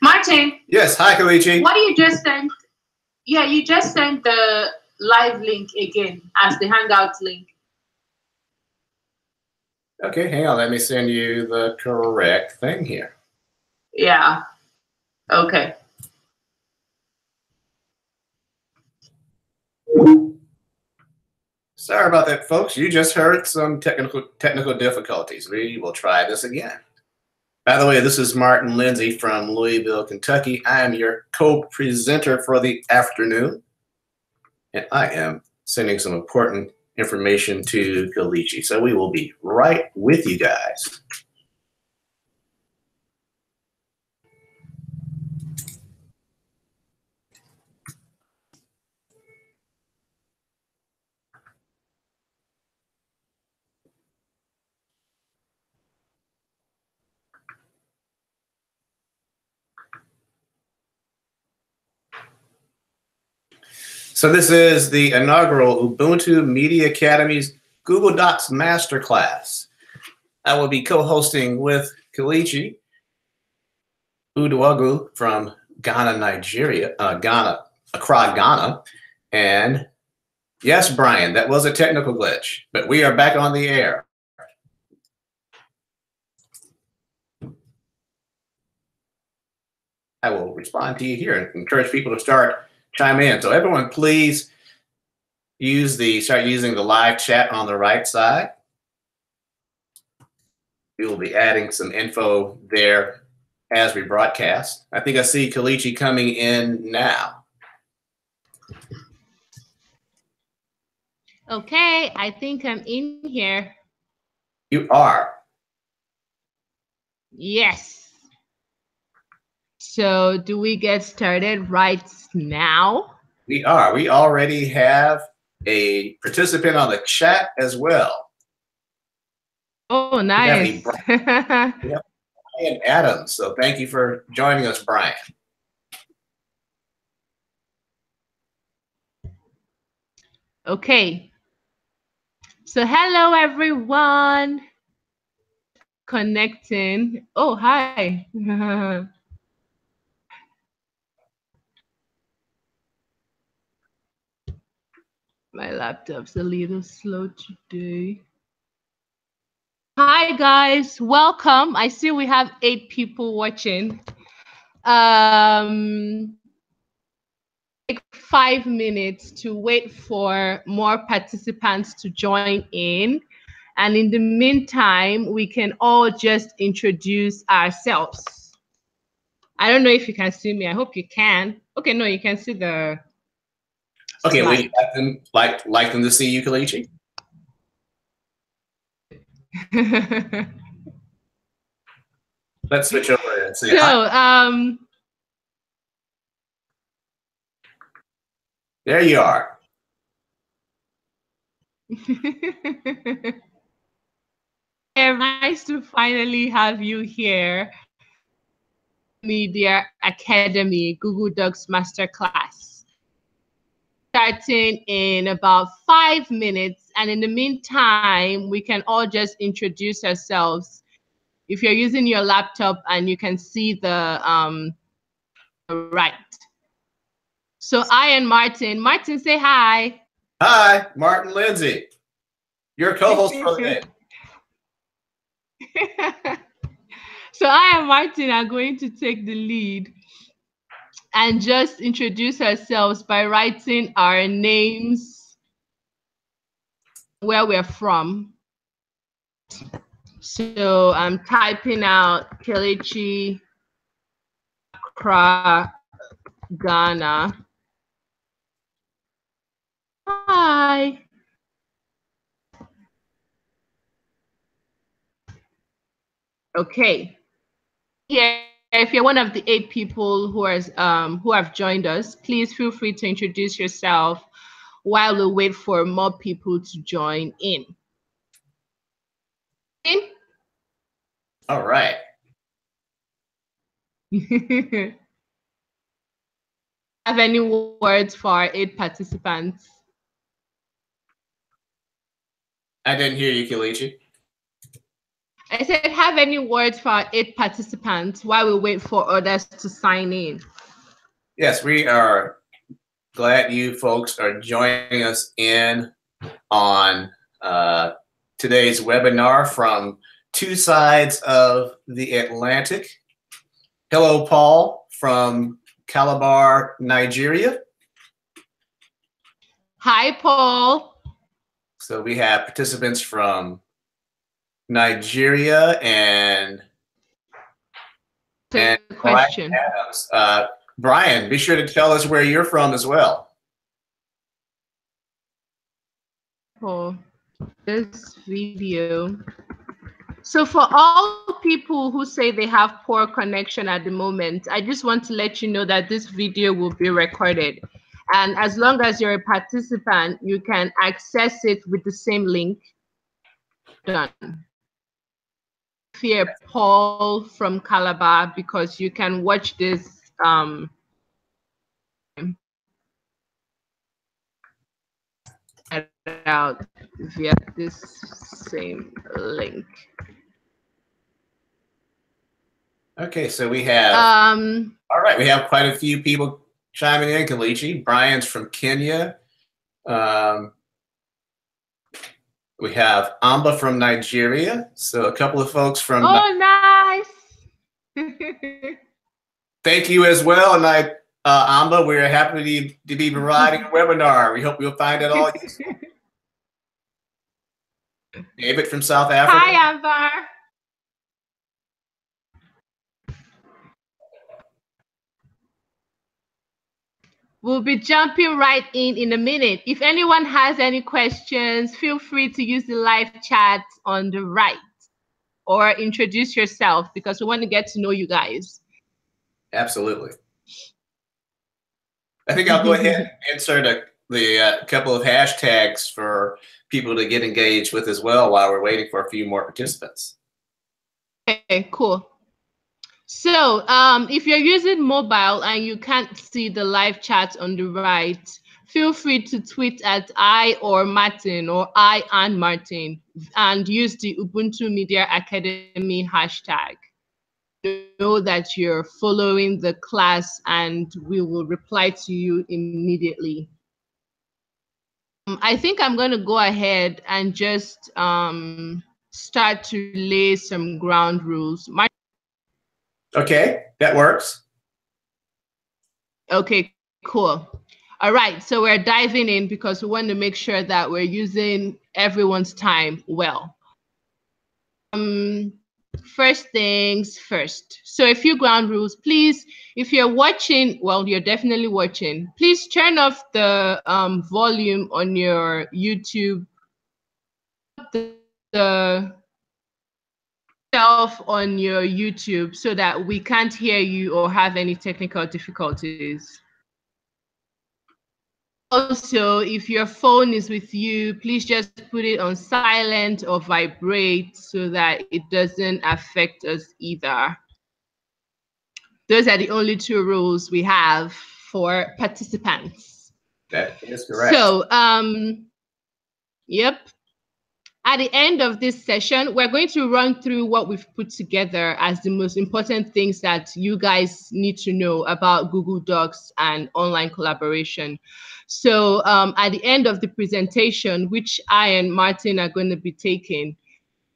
Martin. Yes, hi, Kelechi. What you just sent? Yeah, you just sent the live link again as the Hangout link. Okay, hang on. Let me send you the correct thing here. Yeah. Okay. Sorry about that, folks. You just heard some technical difficulties. We will try this again. By the way, this is Martin Lindsey from Louisville, Kentucky. I am your co-presenter for the afternoon, and I am sending some important information to Kelechi. So we will be right with you guys. So this is the inaugural Ubuntu Media Academy's Google Docs Masterclass. I will be co-hosting with Kelechi Udoagwu from Ghana, Nigeria, Accra, Ghana. And yes, Brian, that was a technical glitch, but we are back on the air. I will respond to you here and encourage people to start chiming in. So everyone, please start using the live chat on the right side. We will be adding some info there as we broadcast. I think I see Kelechi coming in now. Okay, I think I'm in here. You are. Yes. So do we get started right now? We are. We already have a participant on the chat as well. Oh, nice. Brian Adams. So thank you for joining us, Brian. Okay. So hello, everyone. Connecting. Oh, hi. My laptop's a little slow today. Hi, guys. Welcome. I see we have 8 people watching. Take 5 minutes to wait for more participants to join in. And in the meantime, we can all just introduce ourselves. I don't know if you can see me. I hope you can. Okay, no, you can see the Okay, slide. would you like them to see you, Kelechi? Let's switch over and say hi. There you are. Nice to finally have you here. Media Academy Google Docs Masterclass. Starting in about 5 minutes, and in the meantime, we can all just introduce ourselves. If you're using your laptop and you can see the right. So I and Martin. Martin, say hi. Hi, Martin Lindsey. Your co-host for the day. So I and Martin are going to take the lead and just introduce ourselves by writing our names, where we're from. So I'm typing out Kelechi, Accra, Ghana. Hi. Okay. Yeah, if you're one of the 8 people who have joined us, please feel free to introduce yourself while we wait for more people to join in. All right. Have any words for our 8 participants? I didn't hear you, Kelechi. I said, have any words for our 8 participants while we wait for others to sign in? Yes, we are glad you folks are joining us in on today's webinar from 2 sides of the Atlantic. Hello, Paul from Calabar, Nigeria. Hi, Paul. So we have participants from Nigeria and question. Brian Adams. Brian, be sure to tell us where you're from as well. For this video. So for all people who say they have poor connection at the moment, I just want to let you know that this video will be recorded. And as long as you're a participant, you can access it with the same link. Done. Fear Paul from Calabar, because you can watch this out via this same link. Okay, so we have all right, we have quite a few people chiming in. Kelechi, Brian's from Kenya. We have Amba from Nigeria. So a couple of folks from nice. Thank you as well. And Amba, we're happy to be providing a webinar. We hope you'll find it all useful. David from South Africa. Hi, Amba. We'll be jumping right in a minute. If anyone has any questions, feel free to use the live chat on the right or introduce yourself, because we want to get to know you guys. Absolutely. I think I'll go ahead and insert the couple of hashtags for people to get engaged with as well while we're waiting for a few more participants. Okay, cool. So if you're using mobile and you can't see the live chat on the right, feel free to tweet at I or Martin or I and Martin and use the Ubuntu Media Academy hashtag. Know that you're following the class and we will reply to you immediately. I think I'm going to go ahead and just start to lay some ground rules. Okay, that works. Okay, cool. All right, so we're diving in because we want to make sure that we're using everyone's time well. First things first. So a few ground rules, please. If you're watching, well, you're definitely watching. Please turn off the volume on your YouTube. The on your YouTube so that we can't hear you or have any technical difficulties. Also, if your phone is with you, please just put it on silent or vibrate so that it doesn't affect us either. Those are the only 2 rules we have for participants. That is correct. So, yep. At the end of this session, we're going to run through what we've put together as the most important things that you guys need to know about Google Docs and online collaboration. So at the end of the presentation, which I and Martin are going to be taking,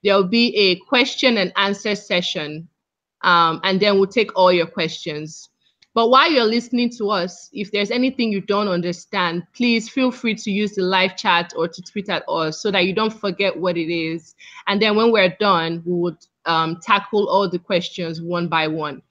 there'll be a question and answer session, and then we'll take all your questions. But while you're listening to us, if there's anything you don't understand, please feel free to use the live chat or to tweet at us so that you don't forget what it is. And then when we're done, we would tackle all the questions one by one.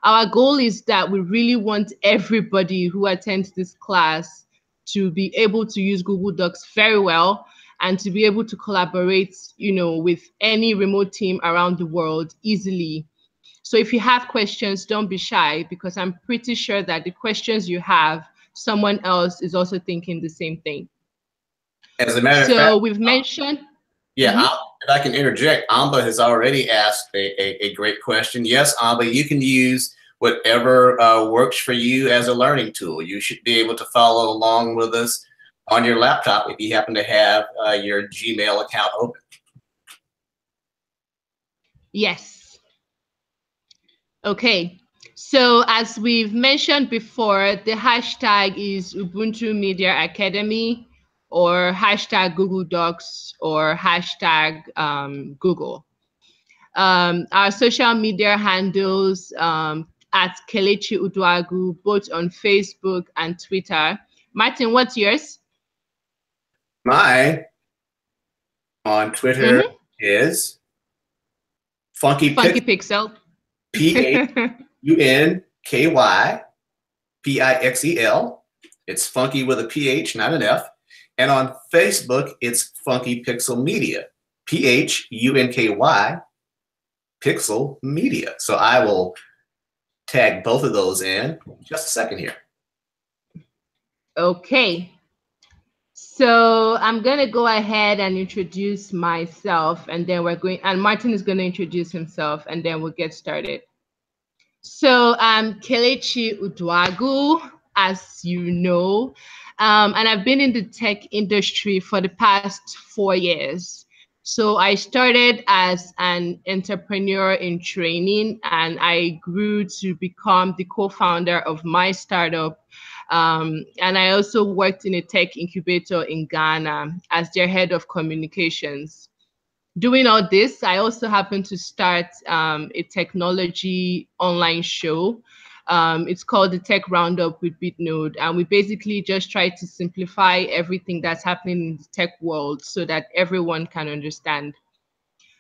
Our goal is that we really want everybody who attends this class to be able to use Google Docs very well and to be able to collaborate, with any remote team around the world easily. So if you have questions, don't be shy, because I'm pretty sure that the questions you have, someone else is also thinking the same thing. As a matter of fact, so we've mentioned. Yeah, if I can interject, Amba has already asked a great question. Yes, Amba, you can use whatever works for you as a learning tool. You should be able to follow along with us on your laptop if you happen to have your Gmail account open. Yes. Okay. So as we've mentioned before, the hashtag is Ubuntu Media Academy, or hashtag Google Docs, or hashtag Google. Our social media handles at Kelechi Udoagwu, both on Facebook and Twitter. Martin, what's yours? Mine on Twitter is Funky Pixel. PHUNKYPIXEL. It's Funky with a PH, not an F. And on Facebook, it's Funky Pixel Media. PHUNKY Pixel Media. So I will tag both of those in just a second here. Okay. So I'm gonna go ahead and introduce myself, and then Martin is gonna introduce himself, and then we'll get started. So I'm Kelechi Udoagwu, as you know, and I've been in the tech industry for the past 4 years. So I started as an entrepreneur in training, and I grew to become the co-founder of my startup. And I also worked in a tech incubator in Ghana as their head of communications. Doing all this, I also happened to start a technology online show. It's called the Tech Roundup with BitNode, and we basically just try to simplify everything that's happening in the tech world so that everyone can understand.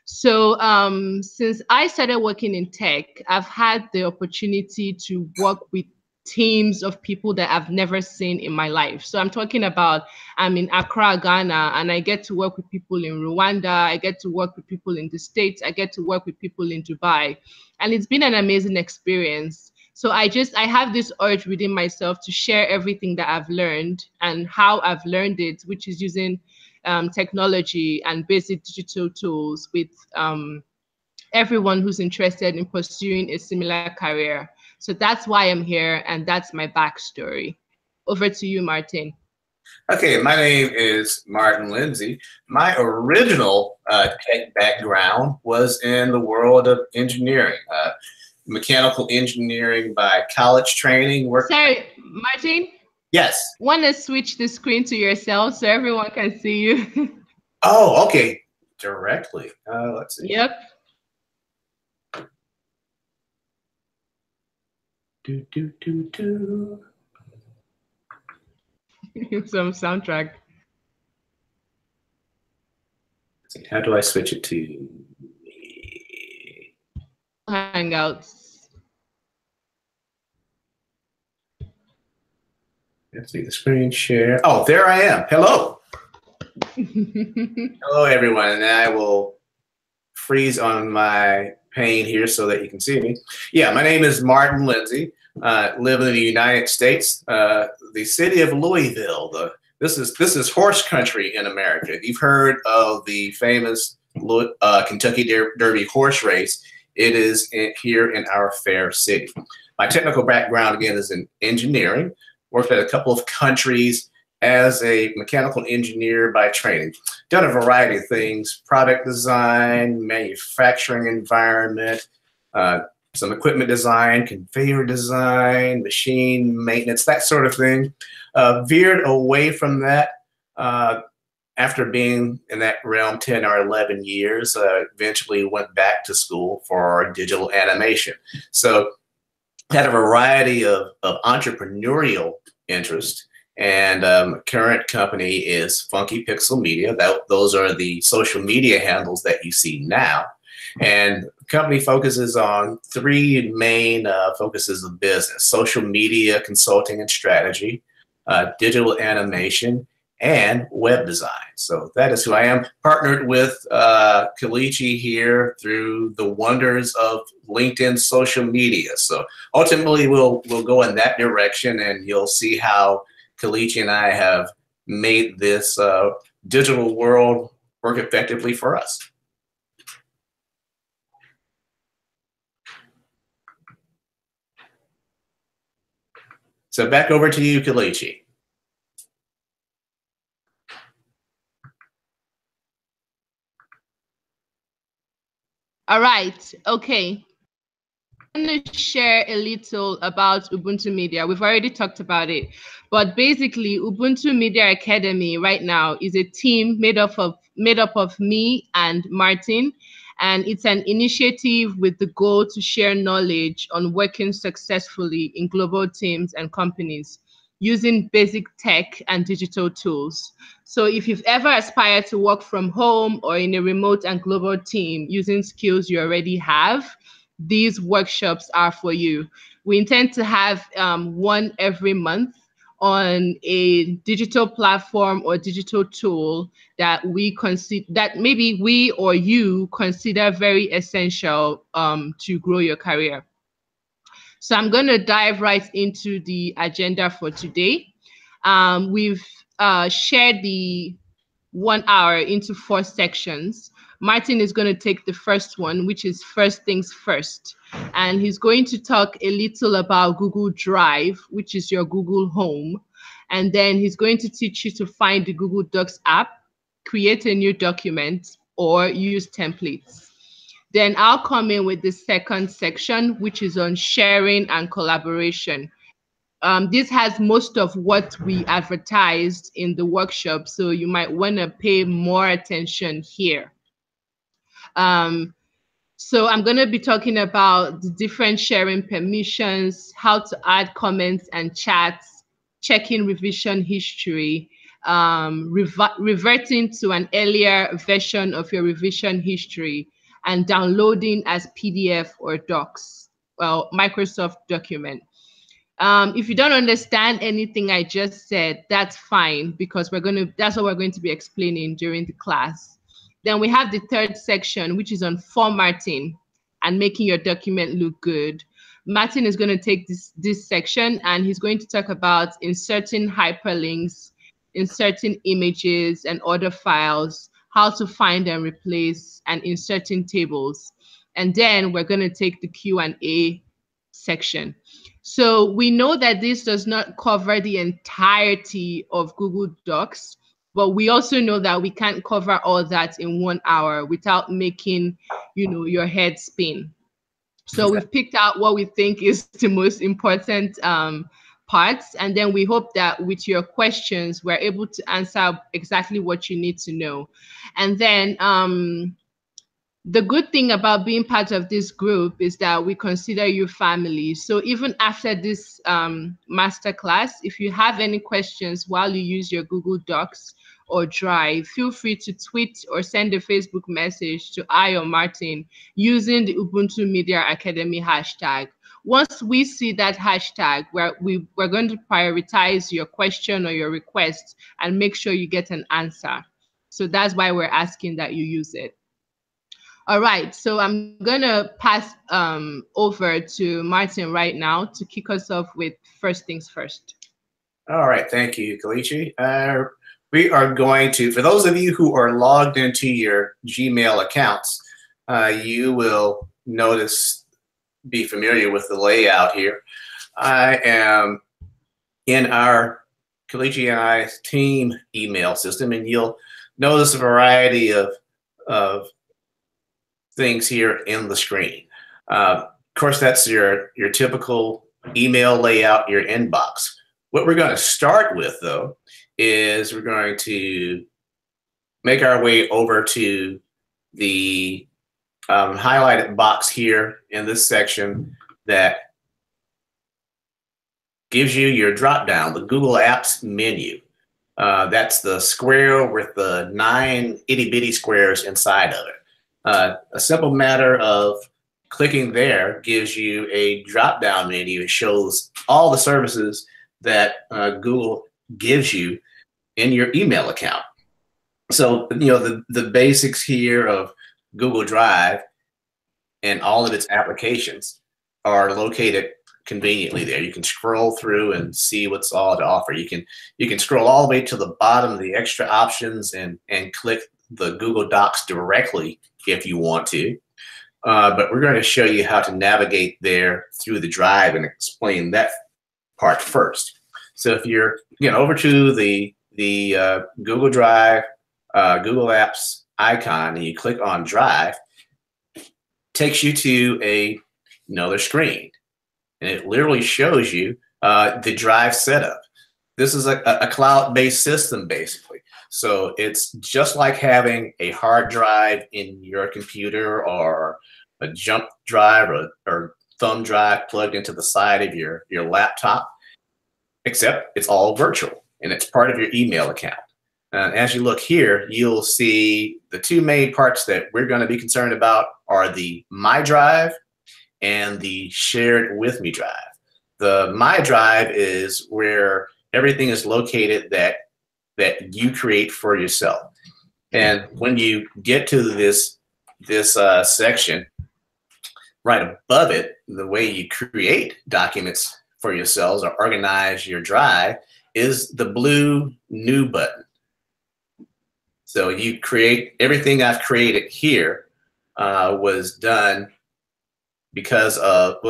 So since I started working in tech, I've had the opportunity to work with teams of people that I've never seen in my life. So I'm talking about, I'm in Accra, Ghana, and I get to work with people in Rwanda. I get to work with people in the States. I get to work with people in Dubai. And it's been an amazing experience. So I have this urge within myself to share everything that I've learned and how I've learned it, which is using technology and basic digital tools with everyone who's interested in pursuing a similar career. So that's why I'm here, and that's my backstory. Over to you, Martin. Okay, my name is Martin Lindsey. My original tech background was in the world of engineering, mechanical engineering by college training. Sorry, Martin? Yes. Want to switch the screen to yourself so everyone can see you? Oh, okay. Directly. Let's see. Yep. Some soundtrack. How do I switch it to Hangouts? Let's see the screen share. Oh, there I am. Hello. Hello, everyone. And I will freeze on my pane here so that you can see me. Yeah, my name is Martin Lindsey. Live in the United States, the city of Louisville. This is horse country in America. You've heard of the famous Kentucky Derby horse race. It is here in our fair city. My technical background, again, is in engineering. Worked at a couple of countries as a mechanical engineer by training. Done a variety of things: product design, manufacturing environment, some equipment design, conveyor design, machine maintenance, that sort of thing. Veered away from that after being in that realm 10 or 11 years. Eventually went back to school for digital animation. So had a variety of entrepreneurial interest. And current company is Funky Pixel Media. Those are the social media handles that you see now. And the company focuses on 3 main focuses of business: social media consulting and strategy, digital animation, and web design. So that is who I am. Partnered with Kelechi here through the wonders of LinkedIn social media. So ultimately we'll go in that direction, and you'll see how Kelechi and I have made this digital world work effectively for us. So back over to you, Kelechi. All right. Okay. I'm going to share a little about Ubuntu Media. We've already talked about it, but basically Ubuntu Media Academy right now is a team made up of me and Martin, and it's an initiative with the goal to share knowledge on working successfully in global teams and companies using basic tech and digital tools. So if you've ever aspired to work from home or in a remote and global team using skills you already have, these workshops are for you. We intend to have one every month on a digital platform or digital tool that we consider, that maybe we or you consider very essential to grow your career. So I'm going to dive right into the agenda for today. We've shared the 1 hour into 4 sections. Martin is going to take the first one, which is first things first. And he's going to talk a little about Google Drive, which is your Google Home. And then he's going to teach you to find the Google Docs app, create a new document, or use templates. Then I'll come in with the second section, which is on sharing and collaboration. This has most of what we advertised in the workshop, so you might want to pay more attention here. So I'm going to be talking about the different sharing permissions, how to add comments and chats, checking revision history, reverting to an earlier version of your revision history, and downloading as PDF or docs, well, Microsoft document. If you don't understand anything I just said, that's fine, because that's what we're going to be explaining during the class. Then we have the third section, which is on formatting and making your document look good. Martin is going to take this section, and he's going to talk about inserting hyperlinks, inserting images and other files, how to find and replace, and inserting tables. And then we're going to take the Q&A section. So we know that this does not cover the entirety of Google Docs, but we also know that we can't cover all that in 1 hour without making, your head spin. So we've picked out what we think is the most important parts, and then we hope that with your questions, we're able to answer exactly what you need to know. And then the good thing about being part of this group is that we consider you family. So even after this masterclass, if you have any questions while you use your Google Docs or Drive, feel free to tweet or send a Facebook message to I or Martin using the Ubuntu Media Academy hashtag. Once we see that hashtag, we're going to prioritize your question or your request and make sure you get an answer. So that's why we're asking that you use it. All right, so I'm gonna pass over to Martin right now to kick us off with first things first. All right, thank you, Kelechi. We are going to, for those of you who are logged into your Gmail accounts, you will be familiar with the layout here. I am in our Kelechi and I team email system, and you'll notice a variety of things here in the screen. Of course, that's your typical email layout, your inbox. What we're going to start with, though, is we're going to make our way over to the highlighted box here in this section that gives you your drop-down, the Google Apps menu. That's the square with the 9 itty-bitty squares inside of it. A simple matter of clicking there gives you a drop-down menu. It shows all the services that Google gives you in your email account. So, the basics here of Google Drive and all of its applications are located conveniently there. You can scroll through and see what's all to offer. You can scroll all the way to the bottom of the extra options and click the Google Docs directly if you want to. But we're going to show you how to navigate there through the Drive and explain that part first. So if you're over to the Google Drive, Google Apps icon, and you click on Drive, it takes you to another screen, and it literally shows you the Drive setup. This is a cloud-based system, basically. So it's just like having a hard drive in your computer, or a jump drive, or thumb drive plugged into the side of your laptop, except it's all virtual, and it's part of your email account. As you look here, you'll see the two main parts that we're going to be concerned about are the My Drive and the Shared With Me drive. The My Drive is where everything is located that you create for yourself. And when you get to this section, right above it, the way you create documents for yourselves or organize your drive is the blue New button. So you create everything I've created here was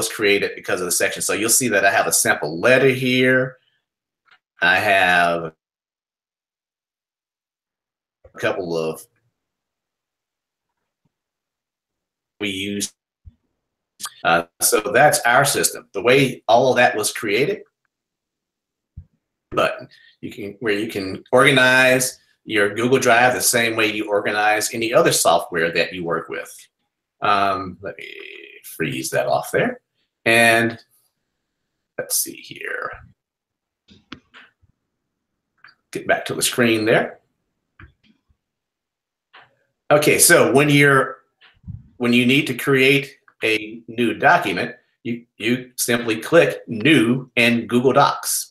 created because of the section. So you'll see that I have a sample letter here. I have a couple of we use. So that's our system. The way all of that was created, button where you can organize your Google Drive the same way you organize any other software that you work with. Let me freeze that off there. And let's see here. Get back to the screen there. Okay, so when you need to create a new document, you simply click New in Google Docs.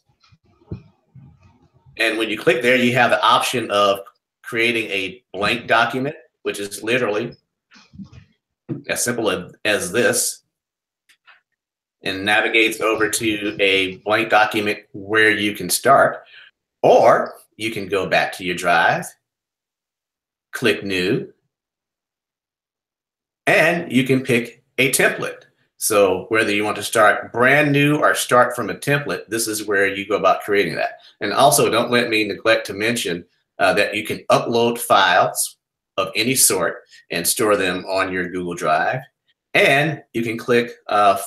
And when you click there, you have the option of creating a blank document, which is literally as simple as this, and navigates over to a blank document where you can start. Or you can go back to your drive, click New, and you can pick a template. So whether you want to start brand new or start from a template, this is where you go about creating that. And also, don't let me neglect to mention that you can upload files of any sort and store them on your Google Drive. And you can click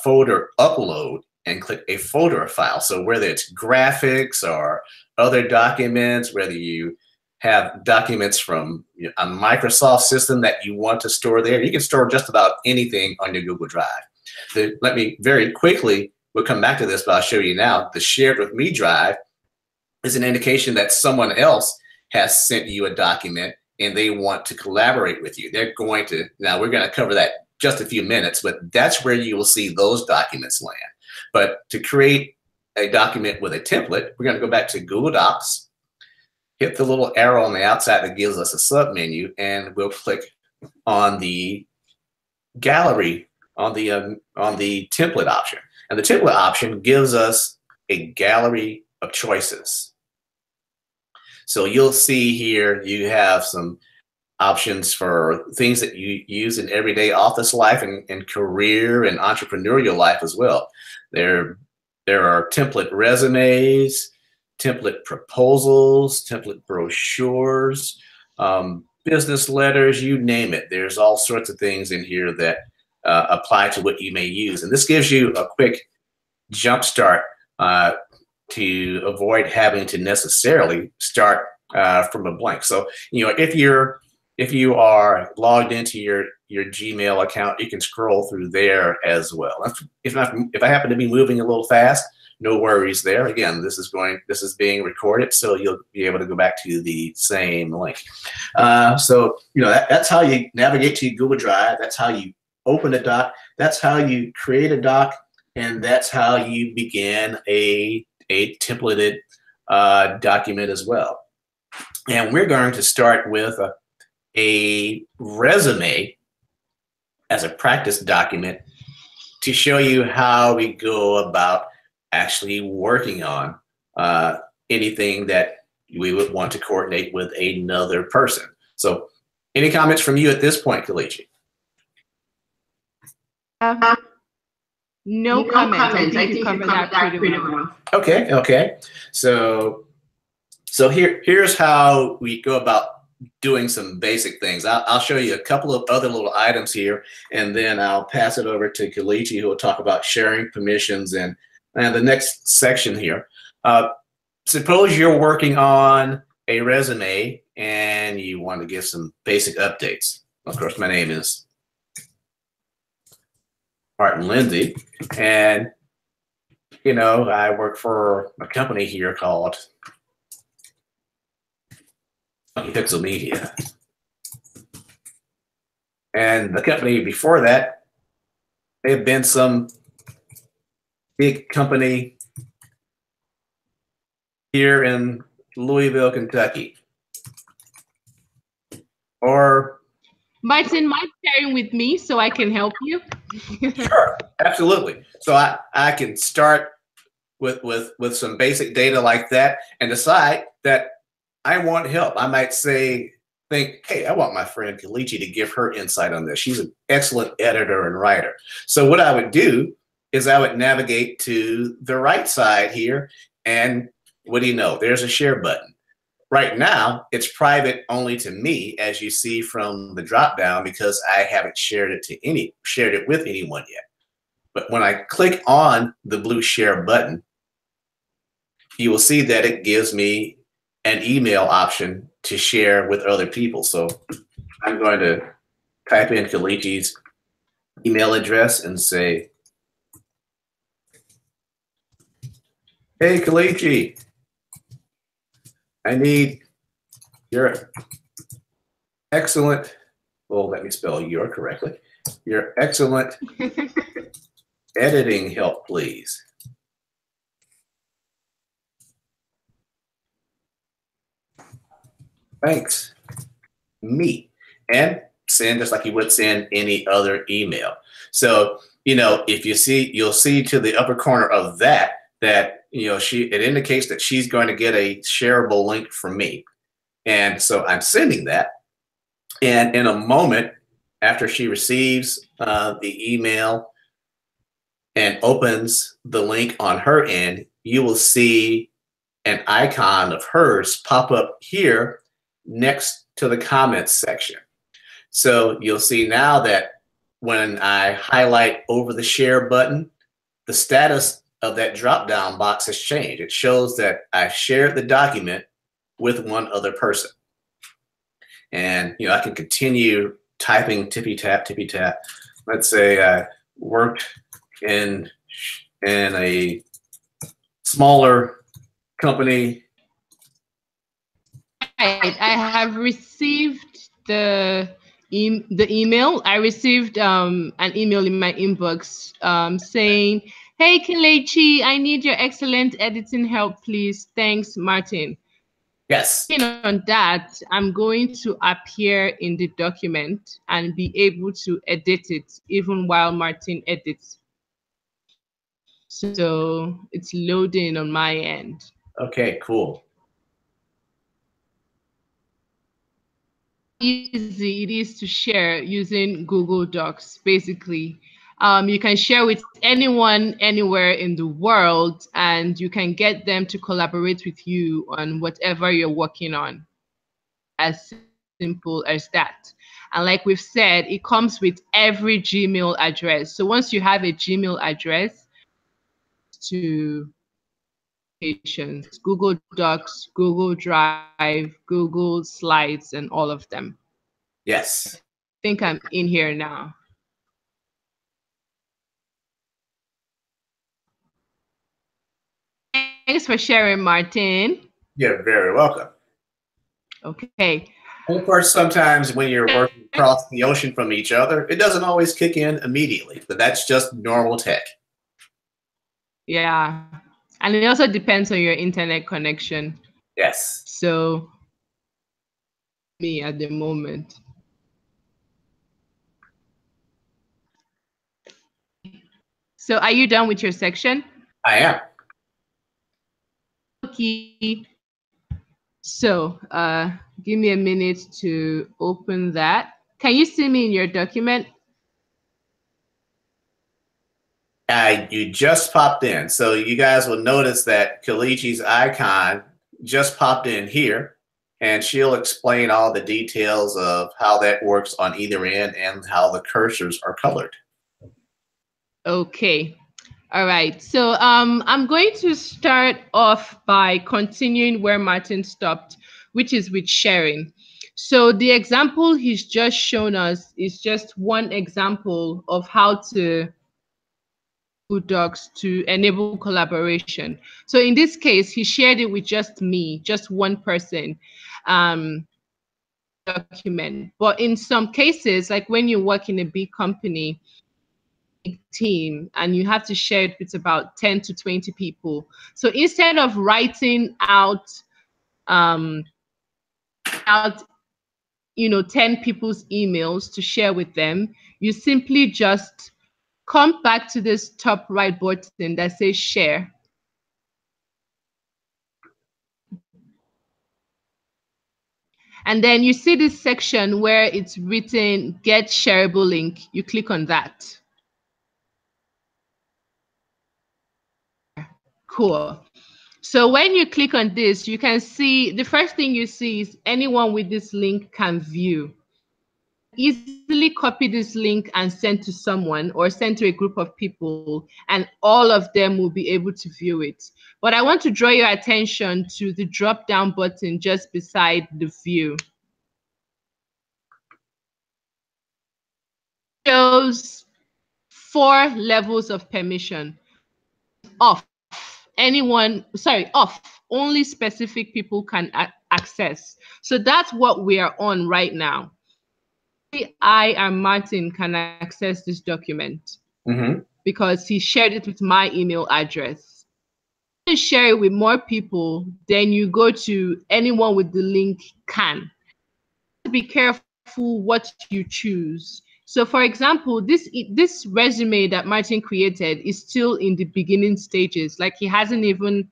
Folder Upload and click a folder file. So whether it's graphics or other documents, whether you have documents from a Microsoft system that you want to store there, you can store just about anything on your Google Drive. Let me very quickly, we'll come back to this, but I'll show you now. The Shared With Me drive is an indication that someone else has sent you a document and they want to collaborate with you. They're going to, now we're going to cover that just a few minutes, but that's where you will see those documents land. But to create a document with a template, we're going to go back to Google Docs, hit the little arrow on the outside that gives us a sub menu, and we'll click on the gallery, on the template option. And the template option gives us a gallery of choices. So you'll see here you have some options for things that you use in everyday office life and career and entrepreneurial life as well. There are template resumes, template proposals, template brochures, business letters, you name it. There's all sorts of things in here that apply to what you may use. And this gives you a quick jump start to avoid having to necessarily start from a blank. So, if you are logged into your Gmail account, you can scroll through there as well. If I happen to be moving a little fast, no worries there. Again, this is being recorded, so you'll be able to go back to the same link. So that's how you navigate to Google Drive. That's how you open a doc. That's how you create a doc, and that's how you begin a templated document as well. And we're going to start with a resume as a practice document to show you how we go about actually working on anything that we would want to coordinate with another person. So any comments from you at this point, Kelechi? No comment. I think you covered that pretty well. Okay, okay. So here's how we go about doing some basic things. I'll show you a couple of other little items here, and then I'll pass it over to Kelechi, who will talk about sharing permissions and the next section here. Suppose you're working on a resume and you want to give some basic updates. Of course, my name is Martin Lindsey, and you know, I work for a company here called Ubuntu Media. And the company before that, they've been some big company here in Louisville, Kentucky. Or Martin, mind sharing with me so I can help you? Sure, absolutely. So I can start with some basic data like that and decide that I want help. I might think, hey, I want my friend Kelechi to give her insight on this. She's an excellent editor and writer. So what I would do is I would navigate to the right side here, and what do you know? There's a share button. Right now, it's private only to me, as you see from the drop down, because I haven't shared it with anyone yet. But when I click on the blue share button, you will see that it gives me an email option to share with other people. So I'm going to type in Kelechi's email address and say, hey, Kelechi, I need your excellent, well, let me spell your correctly, your excellent editing help, please. Thanks, me. And send just like you would send any other email. So, you know, if you see, you'll see to the upper corner of that, you know, it indicates that she's going to get a shareable link from me. And so I'm sending that. And in a moment, after she receives the email and opens the link on her end, you will see an icon of hers pop up here next to the comments section. So you'll see now that when I highlight over the share button, the status of that drop-down box has changed. It shows that I shared the document with one other person. And you know, I can continue typing tippy tap. Let's say I worked in a smaller company. Right. I have received the email. I received an email in my inbox saying, hey, Kelechi, I need your excellent editing help, please. Thanks, Martin. Yes. On that, I'm going to appear in the document and be able to edit it even while Martin edits. So it's loading on my end. Okay, cool. Easy it is to share using Google Docs, basically. You can share with anyone, anywhere in the world, and you can get them to collaborate with you on whatever you're working on. As simple as that. And like we've said, it comes with every Gmail address. So once you have a Gmail address, to Google Docs, Google Drive, Google Slides, and all of them. Yes. I think I'm in here now. Thanks for sharing, Martin. You're very welcome. Okay. And of course, sometimes when you're working across the ocean from each other, it doesn't always kick in immediately, but that's just normal tech. Yeah. And it also depends on your internet connection. Yes. So, me at the moment. So, are you done with your section? I am. Okay. So, give me a minute to open that. Can you see me in your document? You just popped in. So you guys will notice that Kelechi's icon just popped in here, and she'll explain all the details of how that works on either end and how the cursors are colored. Okay. All right. So I'm going to start off by continuing where Martin stopped, which is with sharing. So the example he's just shown us is just one example of how to Google Docs to enable collaboration. So in this case, he shared it with just me, just one person. Document. But in some cases, like when you work in a big company, big team, and you have to share it with about 10 to 20 people. So instead of writing out 10 people's emails to share with them, you simply just come back to this top right button that says share. And then you see this section where it's written get shareable link. You click on that. Cool. So when you click on this, you can see the first thing you see is anyone with this link can view. Easily copy this link and send to someone or send to a group of people, and all of them will be able to view it. But I want to draw your attention to the drop down button just beside the view. It shows 4 levels of permission. Off. Off. Only specific people can access. So that's what we are on right now. I and Martin can access this document because he shared it with my email address. If you share it with more people, then you go to anyone with the link can. Be careful what you choose. So for example, this resume that Martin created is still in the beginning stages. Like he hasn't even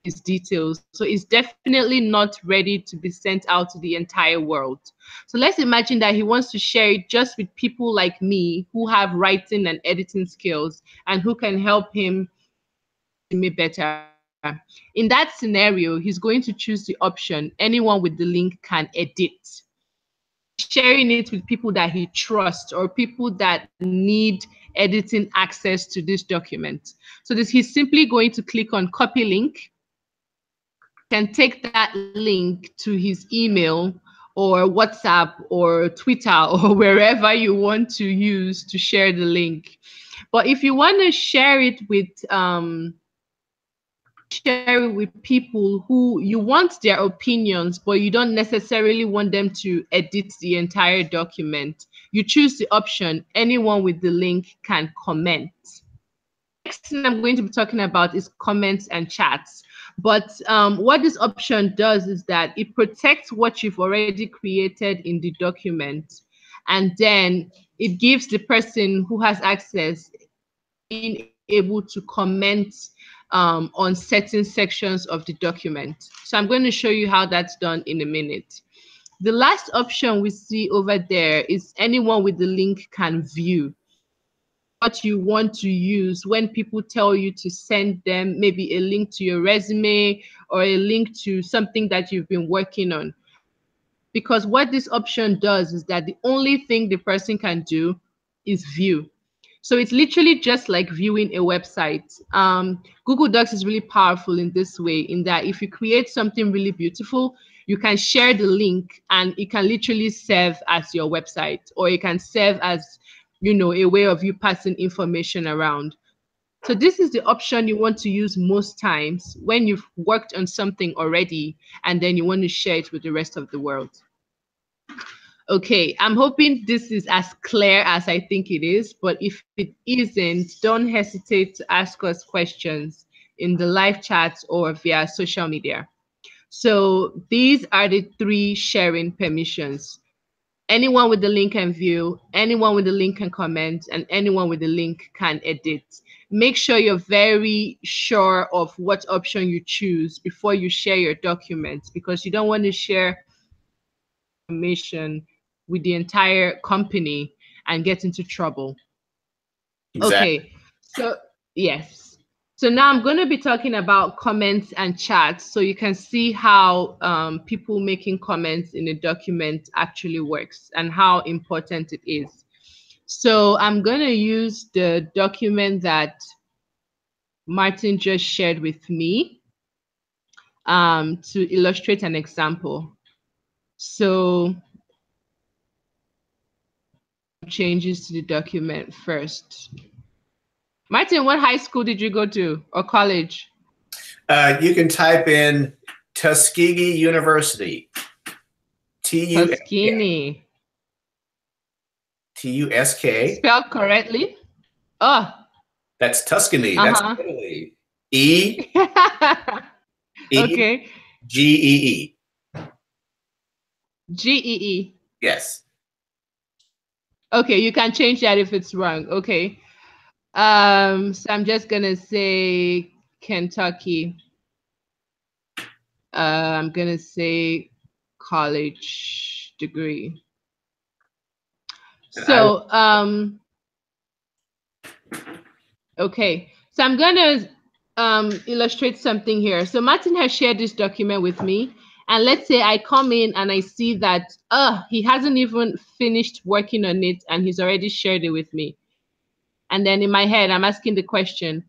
his details. So it's definitely not ready to be sent out to the entire world. So let's imagine that he wants to share it just with people like me who have writing and editing skills and who can help him make better. In that scenario, he's going to choose the option anyone with the link can edit. Sharing it with people that he trusts or people that need editing access to this document. So he's simply going to click on copy link, can take that link to his email or WhatsApp or Twitter or wherever you want to use to share the link. But if you want to share it with people who you want their opinions, but you don't necessarily want them to edit the entire document, you choose the option anyone with the link can comment. Next thing I'm going to be talking about is comments and chats. But what this option does is that it protects what you've already created in the document, and then it gives the person who has access being able to comment on certain sections of the document. So I'm going to show you how that's done in a minute. The last option we see over there is anyone with the link can view. What you want to use when people tell you to send them maybe a link to your resume or a link to something that you've been working on. Because what this option does is that the only thing the person can do is view. So it's literally just like viewing a website. Google Docs is really powerful in this way, in that if you create something really beautiful, you can share the link and it can literally serve as your website, or it can serve as, a way of you passing information around. So this is the option you want to use most times when you've worked on something already and then you want to share it with the rest of the world. Okay, I'm hoping this is as clear as I think it is, but if it isn't, don't hesitate to ask us questions in the live chat or via social media. So these are the 3 sharing permissions. Anyone with the link can view, anyone with the link can comment, and anyone with the link can edit. Make sure you're very sure of what option you choose before you share your documents, because you don't want to share information with the entire company and get into trouble. Exactly. Okay, So, yes. So now I'm going to be talking about comments and chats, so you can see how people making comments in a document actually works and how important it is. So I'm going to use the document that Martin just shared with me to illustrate an example. So changes to the document first. Martin, what high school did you go to or college? You can type in Tuskegee University. Tuskegee. T-U-S-K. Spelled correctly? Oh. That's Tuscany. That's Italy. E. Okay. G-E-E. G-E-E. Yes. Okay, you can change that if it's wrong. Okay. So I'm just gonna say Kentucky. I'm gonna say college degree. So okay. So I'm gonna illustrate something here. So Martin has shared this document with me. And let's say I come in and I see that he hasn't even finished working on it and he's already shared it with me. And then in my head, I'm asking the question,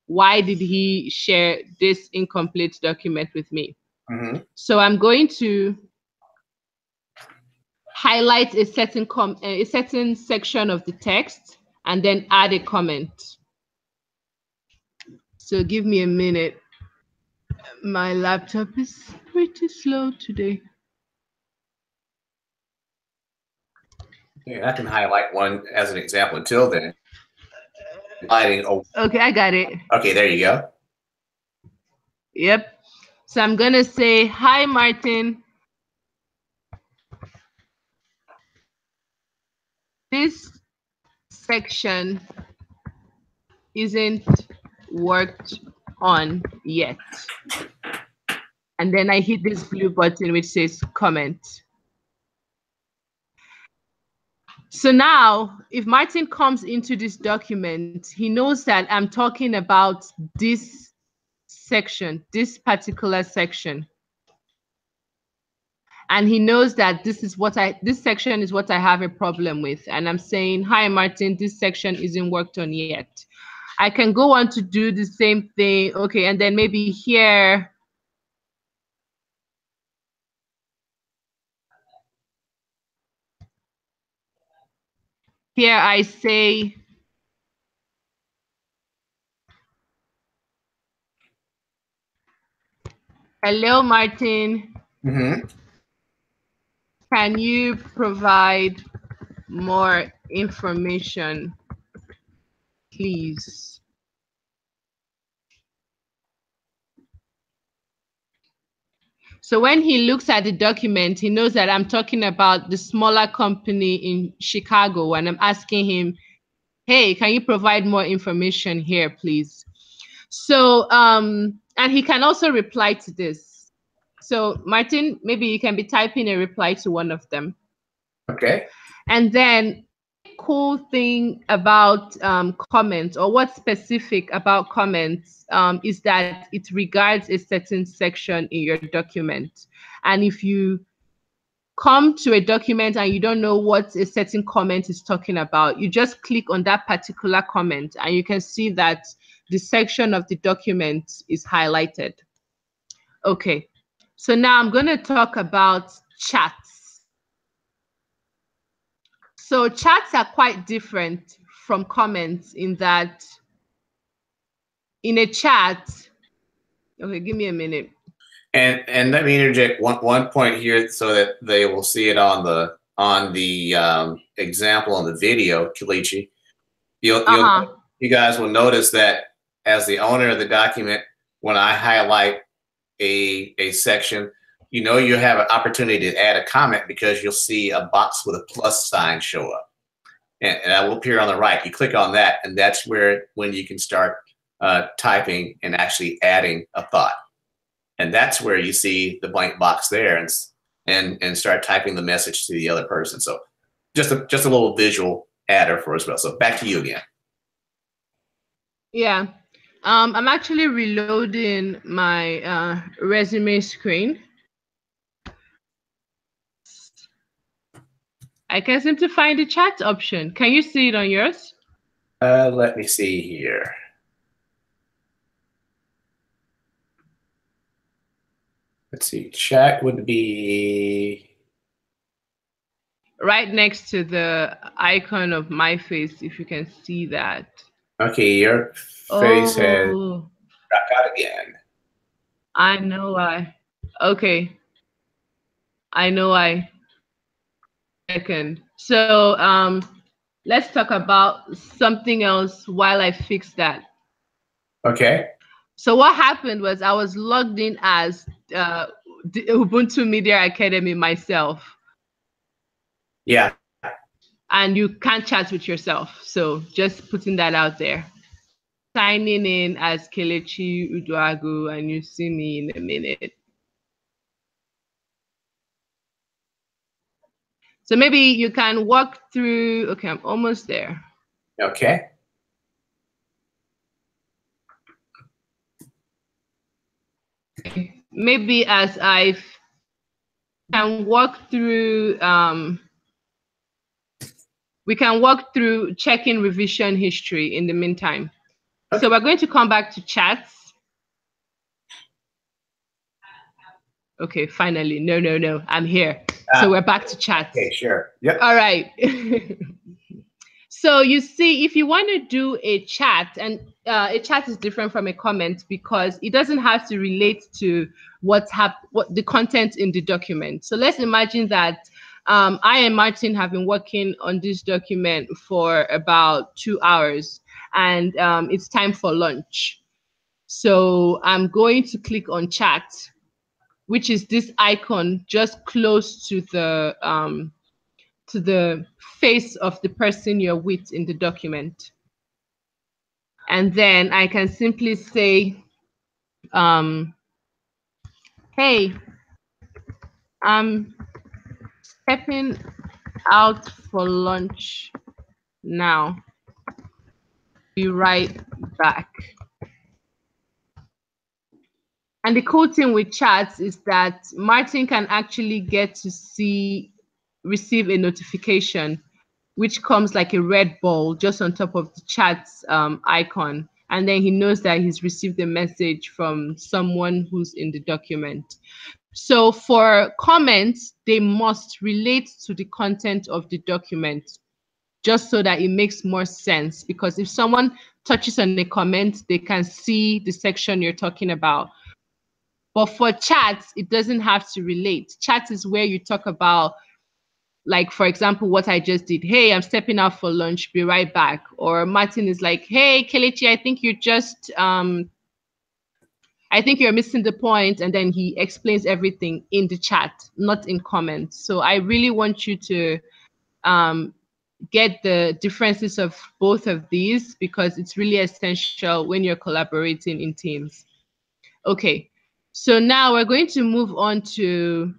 why did he share this incomplete document with me? Mm-hmm. So I'm going to highlight a certain section of the text and then add a comment. So give me a minute. My laptop is pretty slow today. Yeah, I can highlight one as an example until then. Okay, I got it. Okay, there you go. Yep. So I'm going to say, hi, Martin. This section isn't worked on yet. And then I hit this blue button which says comment. So now, if Martin comes into this document, he knows that I'm talking about this section, this particular section. And he knows that this section is what I have a problem with. And I'm saying, hi, Martin, this section isn't worked on yet. I can go on to do the same thing. Okay, and then maybe here, I say, hello, Martin. Mm-hmm. Can you provide more information, please? So when he looks at the document, he knows that I'm talking about the smaller company in Chicago, and I'm asking him, hey, can you provide more information here, please? So, and he can also reply to this. So Martin, maybe you can be typing a reply to one of them. Okay. And then cool thing about comments, or what's specific about comments, is that it regards a certain section in your document. And if you come to a document and you don't know what a certain comment is talking about, you just click on that particular comment and you can see that the section of the document is highlighted. Okay, so now I'm going to talk about chats. So chats are quite different from comments in that in a chat, okay, give me a minute. And let me interject one point here so that they will see it on the example on the video, Kelechi. You guys will notice that as the owner of the document, when I highlight a section, you have an opportunity to add a comment because you'll see a box with a plus sign show up. And that will appear on the right. You click on that, and that's when you can start typing and actually adding a thought. And that's where you see the blank box there and start typing the message to the other person. So just a little visual adder for us. So back to you again. Yeah. I'm actually reloading my resume screen. I can't seem to find the chat option. Can you see it on yours? Let me see here. Let's see. Chat would be Right next to the icon of my face, if you can see that. okay. Your face has dropped out again. I know why. Okay. I know why. Second. So let's talk about something else while I fix that. Okay. So what happened was I was logged in as the Ubuntu Media Academy myself, Yeah. and you can't chat with yourself. So just putting that out there. Signing in as Kelechi Udoagwu, and you see me in a minute. So maybe you can walk through. Okay, I'm almost there. Okay. Maybe as I can walk through, we can walk through checking revision history in the meantime. Okay. So we're going to come back to chats. Okay, finally. No, I'm here. So we're back to chats. Okay, sure. Yep. All right. So you see, if you want to do a chat, and a chat is different from a comment because it doesn't have to relate to what the content in the document. So let's imagine that I and Martin have been working on this document for about 2 hours, and it's time for lunch. So I'm going to click on chat, which is this icon just close to the face of the person you're with in the document. And then I can simply say, hey, I'm stepping out for lunch now. Be right back. And the cool thing with chats is that Martin can actually get to receive a notification, which comes like a red ball just on top of the chat's icon. And then he knows that he's received a message from someone who's in the document. So for comments, they must relate to the content of the document, just so that it makes more sense. Because if someone touches on a comment, they can see the section you're talking about. But for chats, it doesn't have to relate. Chat is where you talk about, like, for example, what I just did. Hey, I'm stepping out for lunch, be right back. Or Martin is like, hey, Kelechi, I think you're missing the point. And then he explains everything in the chat, not in comments. So I really want you to get the differences of both of these, because it's really essential when you're collaborating in teams. Okay, so now we're going to move on to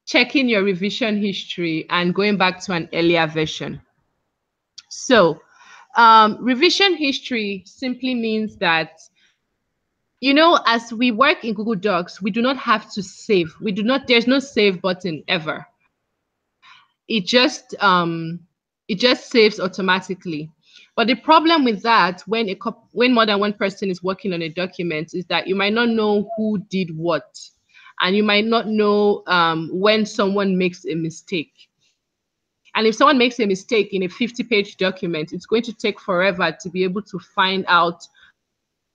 checking your revision history and going back to an earlier version. So revision history simply means that, as we work in Google Docs, we do not have to save. There's no save button ever. It just saves automatically. But the problem with that, when more than one person is working on a document, is that you might not know who did what, and you might not know when someone makes a mistake. And if someone makes a mistake in a 50-page document, it's going to take forever to be able to find out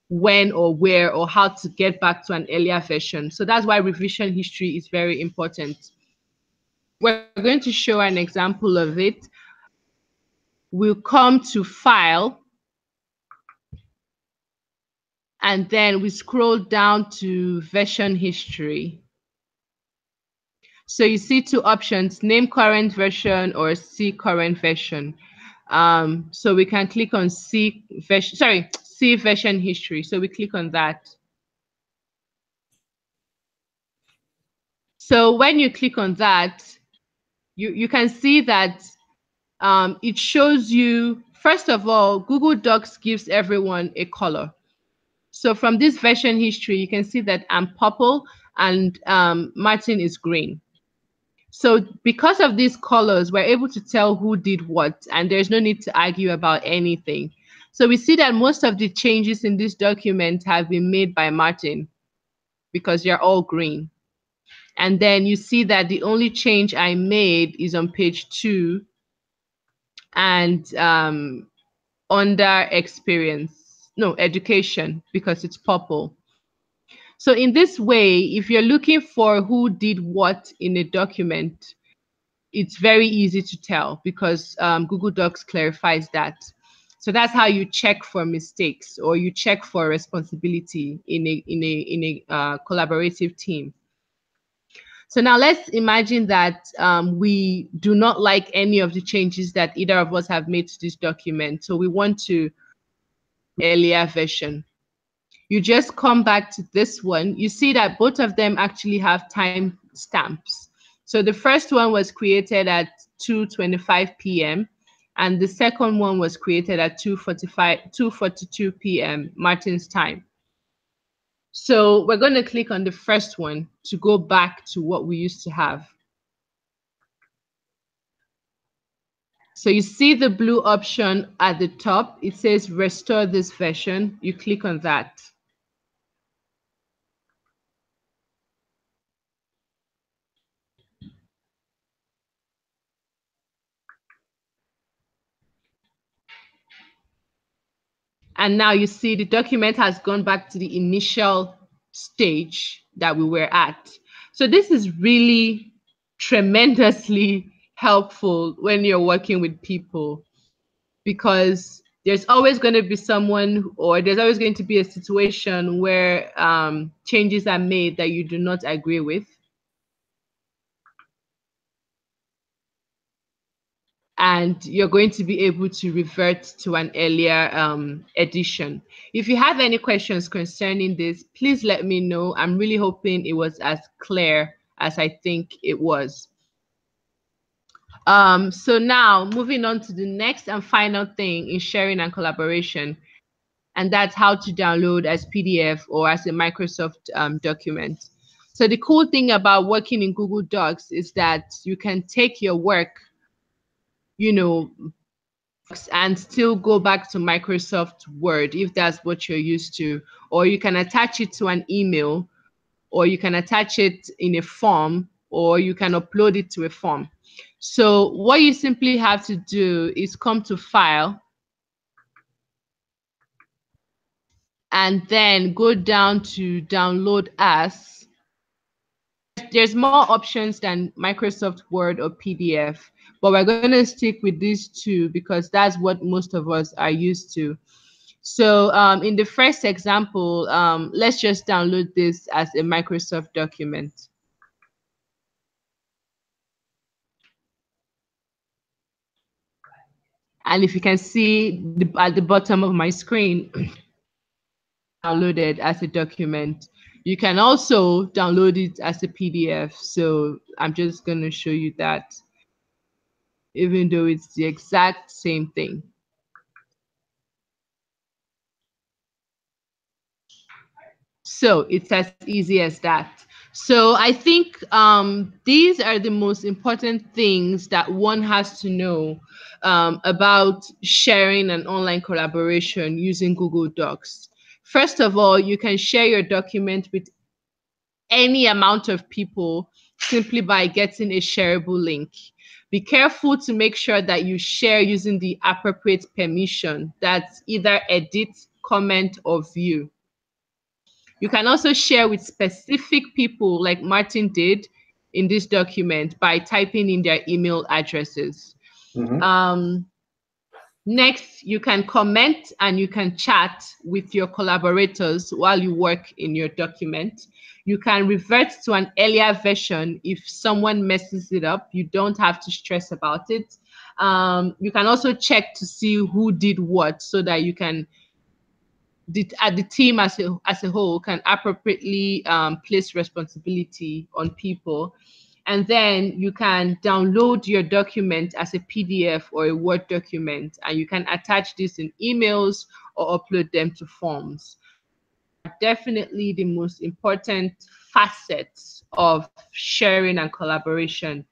when or where or how to get back to an earlier version. So that's why revision history is very important. We're going to show an example of it. We'll come to File, and then we scroll down to Version History. So you see two options: name current version or see current version. So we can click on see version history. So we click on that. So when you click on that, you can see that it shows you, first of all, Google Docs gives everyone a color. So from this version history, you can see that I'm purple and Martin is green. So because of these colors, we're able to tell who did what, and there's no need to argue about anything. So we see that most of the changes in this document have been made by Martin because they're all green. And then you see that the only change I made is on page 2 and under education, because it's purple. So in this way, if you're looking for who did what in a document, it's very easy to tell because Google Docs clarifies that. So that's how you check for mistakes, or you check for responsibility in a collaborative team. So now let's imagine that we do not like any of the changes that either of us have made to this document. So we want to earlier version. You just come back to this one. You see that both of them actually have time stamps. So the first one was created at 2:25 p.m. and the second one was created at 2:42 p.m. Martin's time. So we're going to click on the first one to go back to what we used to have. So you see the blue option at the top. It says restore this version. You click on that. And now you see the document has gone back to the initial stage that we were at. So this is really tremendously helpful when you're working with people, because there's always going to be someone, or there's always going to be a situation where changes are made that you do not agree with. And you're going to be able to revert to an earlier edition. If you have any questions concerning this, please let me know. I'm really hoping it was as clear as I think it was. So now moving on to the next and final thing in sharing and collaboration, and that's how to download as PDF or as a Microsoft document. So the cool thing about working in Google Docs is that you can take your work, and still go back to Microsoft Word if that's what you're used to, or you can attach it to an email, or you can attach it in a form, or you can upload it to a form. So what you simply have to do is come to File, and then go down to Download As. There's more options than Microsoft Word or PDF, but we're going to stick with these two because that's what most of us are used to. So in the first example, let's just download this as a Microsoft document. And if you can see at the bottom of my screen, downloaded as a document. You can also download it as a PDF. So I'm just going to show you that, even though it's the exact same thing. So it's as easy as that. So I think these are the most important things that one has to know about sharing and online collaboration using Google Docs. First of all, you can share your document with any amount of people simply by getting a shareable link. Be careful to make sure that you share using the appropriate permission. That's either edit, comment, or view. You can also share with specific people like Martin did in this document by typing in their email addresses. Mm-hmm. Next, you can comment and you can chat with your collaborators while you work in your document. You can revert to an earlier version if someone messes it up. You don't have to stress about it. You can also check to see who did what so that you can, the team as a whole can appropriately place responsibility on people. And then you can download your document as a PDF or a Word document, and you can attach this in emails or upload them to forms. Definitely the most important facets of sharing and collaboration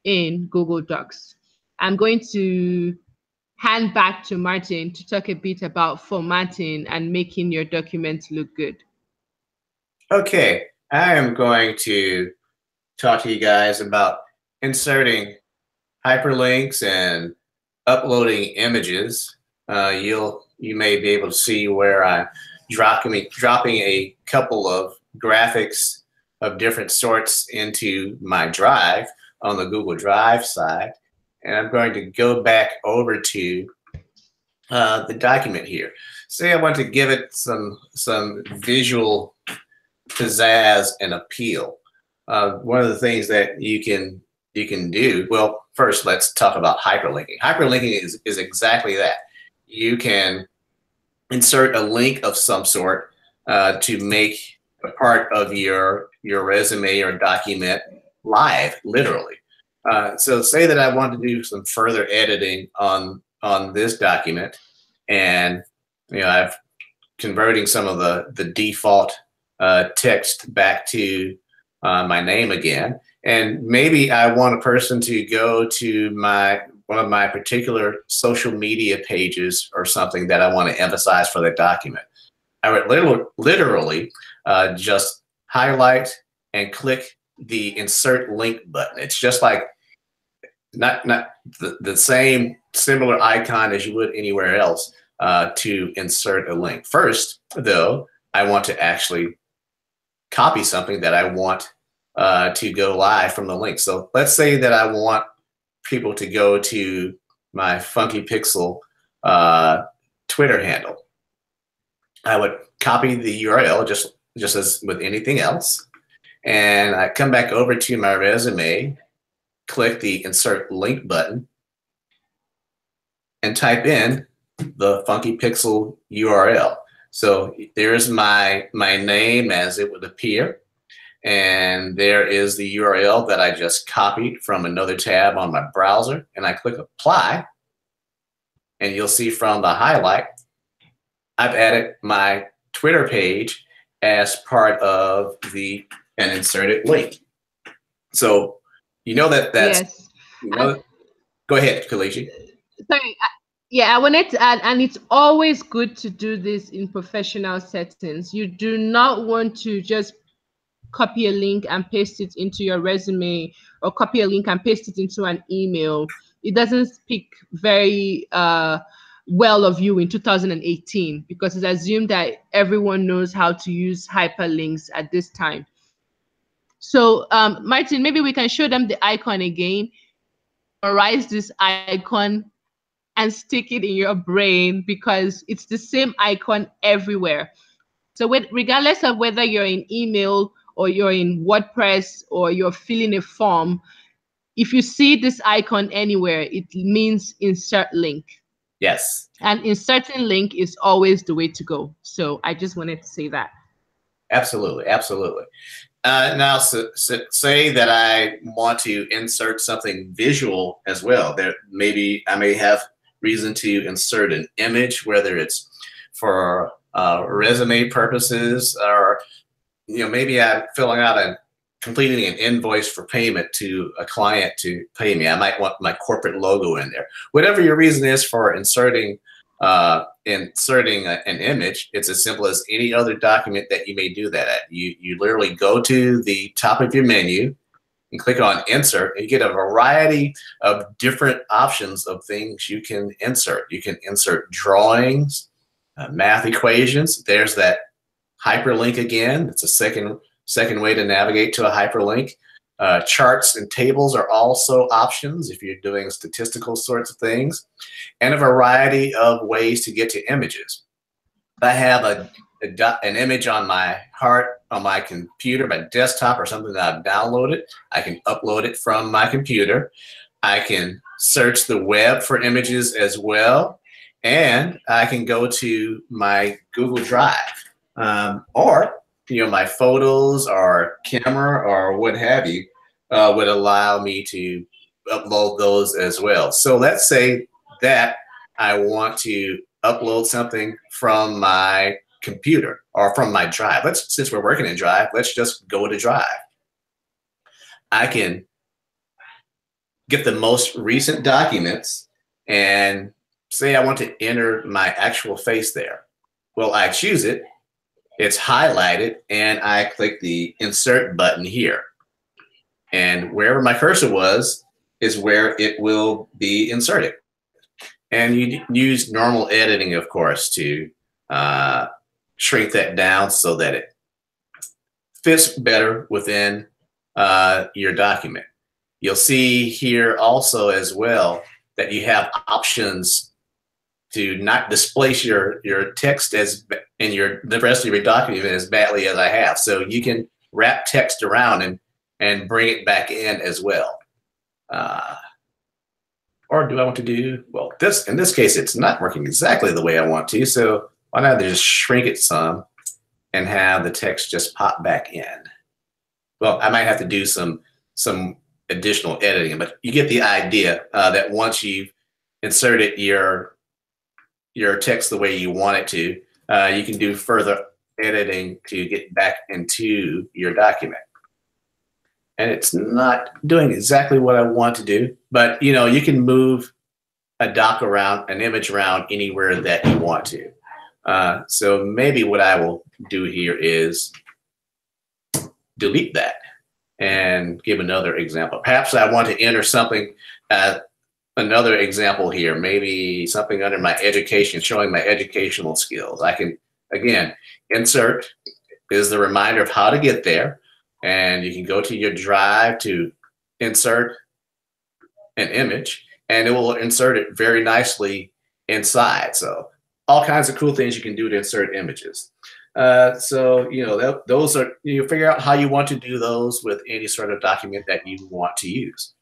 in Google Docs. I'm going to hand back to Martin to talk a bit about formatting and making your documents look good. Okay, I am going to talk to you guys about inserting hyperlinks and uploading images. You may be able to see where I'm dropping a couple of graphics of different sorts into my drive on the Google Drive side. And I'm going to go back over to the document here. Say I want to give it some visual pizzazz and appeal. One of the things that you can do, well, first let's talk about hyperlinking. Hyperlinking is exactly that. You can insert a link of some sort to make a part of your resume or document live, literally. So say that I want to do some further editing on this document, and I'm converting some of the default text back to my name again, and maybe I want a person to go to one of my particular social media pages or something that I want to emphasize for that document. I would literally just highlight and click the insert link button. It's just like not the same similar icon as you would anywhere else to insert a link. First, though, I want to actually copy something that I want to go live from the link. So let's say that I want people to go to my Funky Pixel Twitter handle. I would copy the URL just as with anything else, and I come back over to my resume, click the insert link button, and type in the Funky Pixel URL. So there's my name as it would appear, and there is the URL that I just copied from another tab on my browser, and I click apply, and you'll see from the highlight I've added my Twitter page as part of an inserted link. So you know that's yes. Go ahead, Kelechi. Sorry. Yeah, I wanted to add, and it's always good to do this in professional settings. You do not want to just copy a link and paste it into your resume, or copy a link and paste it into an email. It doesn't speak very well of you in 2018, because it's assumed that everyone knows how to use hyperlinks at this time. So Martin, maybe we can show them the icon again. Memorize this icon and stick it in your brain, because it's the same icon everywhere. So regardless of whether you're in email or you're in WordPress or you're filling a form, if you see this icon anywhere, it means insert link. Yes. And inserting link is always the way to go. So I just wanted to say that. Absolutely, absolutely. Now, say that I want to insert something visual as well. There, maybe I may have reason to insert an image, whether it's for resume purposes, or maybe I'm filling out and completing an invoice for payment to a client to pay me. I might want my corporate logo in there. Whatever your reason is for inserting an image, it's as simple as any other document that you may do that at. You literally go to the top of your menu and click on insert, and you get a variety of different options of things you can insert. You can insert drawings, math equations. There's that hyperlink again. It's a second way to navigate to a hyperlink. Charts and tables are also options if you're doing statistical sorts of things, and a variety of ways to get to images. I have an image on my computer, my desktop, or something that I've downloaded. I can upload it from my computer. I can search the web for images as well, and I can go to my Google Drive or my photos or camera or what have you. would allow me to upload those as well. So let's say that I want to upload something from my computer or from my drive. Since we're working in Drive, let's just go to Drive. I can get the most recent documents and say I want to enter my actual face there. Well, I choose it, it's highlighted, and I click the insert button here. And wherever my cursor was is where it will be inserted. And you use normal editing, of course, to shrink that down so that it fits better within your document. You'll see here also as well that you have options to not displace your text as in the rest of your document as badly as I have. So you can wrap text around and bring it back in as well. Or do I want to do, well, in this case, it's not working exactly the way I want to. So why not just shrink it some and have the text just pop back in? Well, I might have to do some additional editing, but you get the idea that once you've inserted your text the way you want it to, you can do further editing to get back into your document. And it's not doing exactly what I want to do, but you can move a doc around, an image around anywhere that you want to. So maybe what I will do here is delete that and give another example. Perhaps I want to enter something, another example here, maybe something under my education, showing my educational skills. I can, again, insert is the reminder of how to get there. And you can go to your drive to insert an image, and it will insert it very nicely inside. So all kinds of cool things you can do to insert images. So, those are, you figure out how you want to do those with any sort of document that you want to use.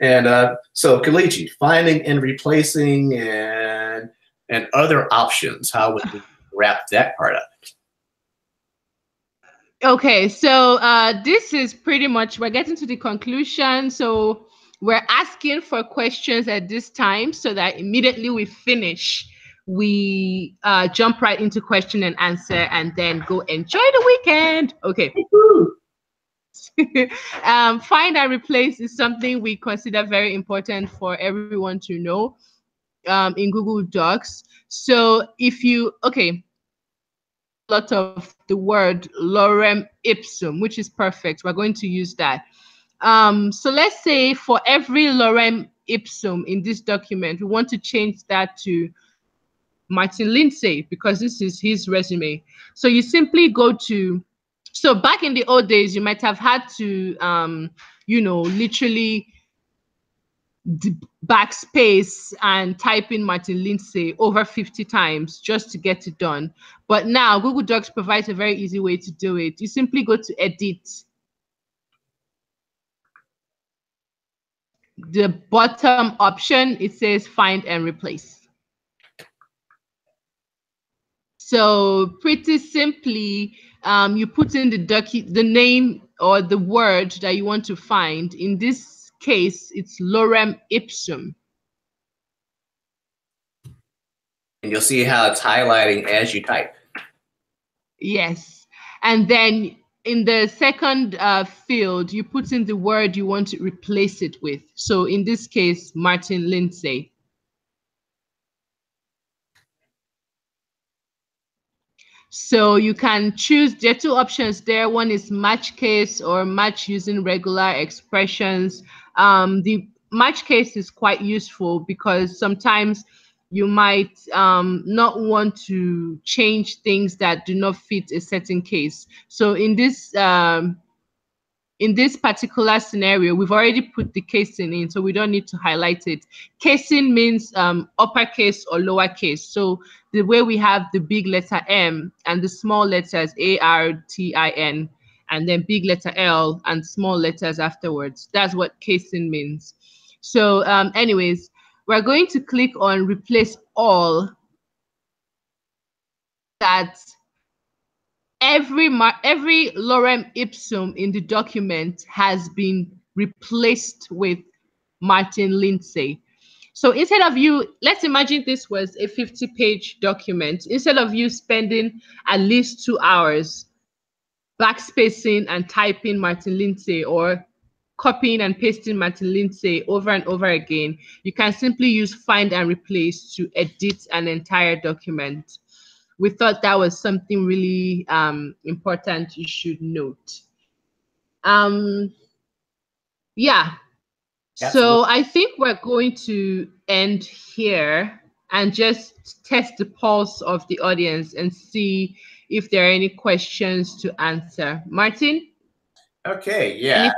And so Kelechi, finding and replacing and other options, how would we wrap that part up? Okay, so this is pretty much, we're getting to the conclusion. So we're asking for questions at this time so that immediately we finish, we jump right into question and answer and then go enjoy the weekend. Okay. Find and replace is something we consider very important for everyone to know in Google Docs. So if you, lot of the word lorem ipsum, which is perfect. We're going to use that. So let's say for every lorem ipsum in this document, we want to change that to Martin Lindsey because this is his resume. So you simply go to, so back in the old days, you might have had to, literally backspace and type in Martin Lindsey over 50 times just to get it done. But now Google Docs provides a very easy way to do it. You simply go to edit. The bottom option, it says find and replace. So pretty simply, you put in the name or the word that you want to find. In this case, it's lorem ipsum. And you'll see how it's highlighting as you type. Yes. And then in the second field, you put in the word you want to replace it with. So in this case, Martin Lindsey. So you can choose, there are two options there. One is match case or match using regular expressions. The match case is quite useful because sometimes you might not want to change things that do not fit a certain case. So in this particular scenario, we've already put the casing in, so we don't need to highlight it. Casing means uppercase or lowercase. So the way we have the big letter M and the small letters ARTIN, and then big letter L and small letters afterwards. That's what casing means. So anyways, we're going to click on replace all. That every lorem ipsum in the document has been replaced with Martin Lindsey. So instead of you, let's imagine this was a 50-page document. Instead of you spending at least 2 hours backspacing and typing Martin Lindsey or copying and pasting Martin Lindsey over and over again, you can simply use find and replace to edit an entire document. We thought that was something really important you should note. Yeah. Absolutely. So I think we're going to end here and just test the pulse of the audience and see if there are any questions to answer. Martin? Okay, yeah.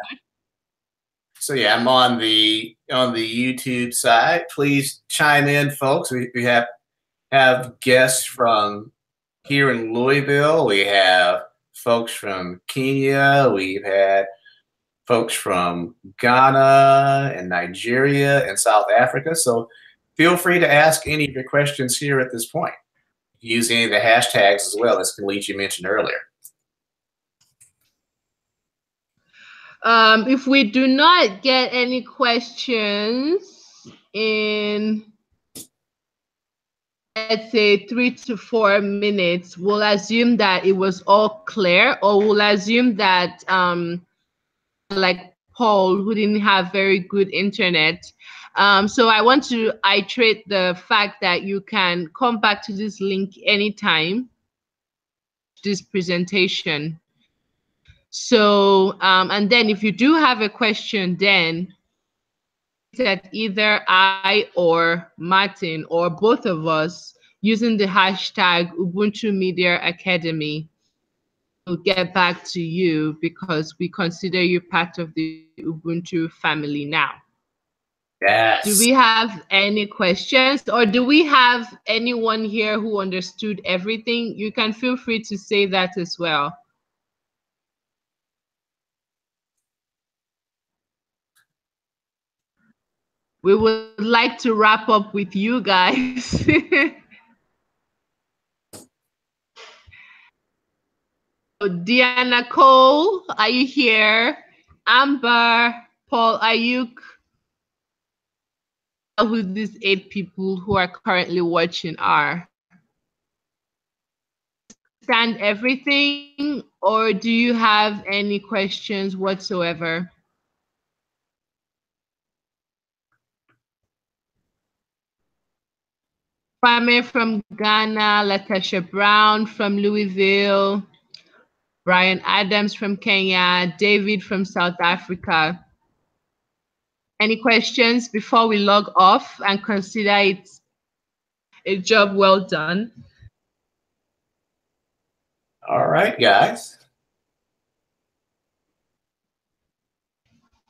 So yeah, I'm on the YouTube side. Please chime in, folks. We have guests from here in Louisville. We have folks from Kenya. We've had folks from Ghana and Nigeria and South Africa. So feel free to ask any of your questions here at this point. Use any of the hashtags as well, as Kelechi mentioned earlier. If we do not get any questions in, let's say, 3 to 4 minutes, we'll assume that it was all clear, or we'll assume that like Paul, who didn't have very good internet. So I want to iterate the fact that you can come back to this link anytime, this presentation. So, and then if you do have a question, then that either I or Martin or both of us using the hashtag Ubuntu Media Academy will get back to you because we consider you part of the Ubuntu family now. Yes. Do we have any questions, or do we have anyone here who understood everything? You can feel free to say that as well. We would like to wrap up with you guys. Diana Cole, are you here? Amber, Paul Ayuk, who these 8 people who are currently watching are. Understand everything, or do you have any questions whatsoever? Kwame from Ghana, Latasha Brown from Louisville, Brian Adams from Kenya, David from South Africa. Any questions before we log off and consider it a job well done? All right, guys.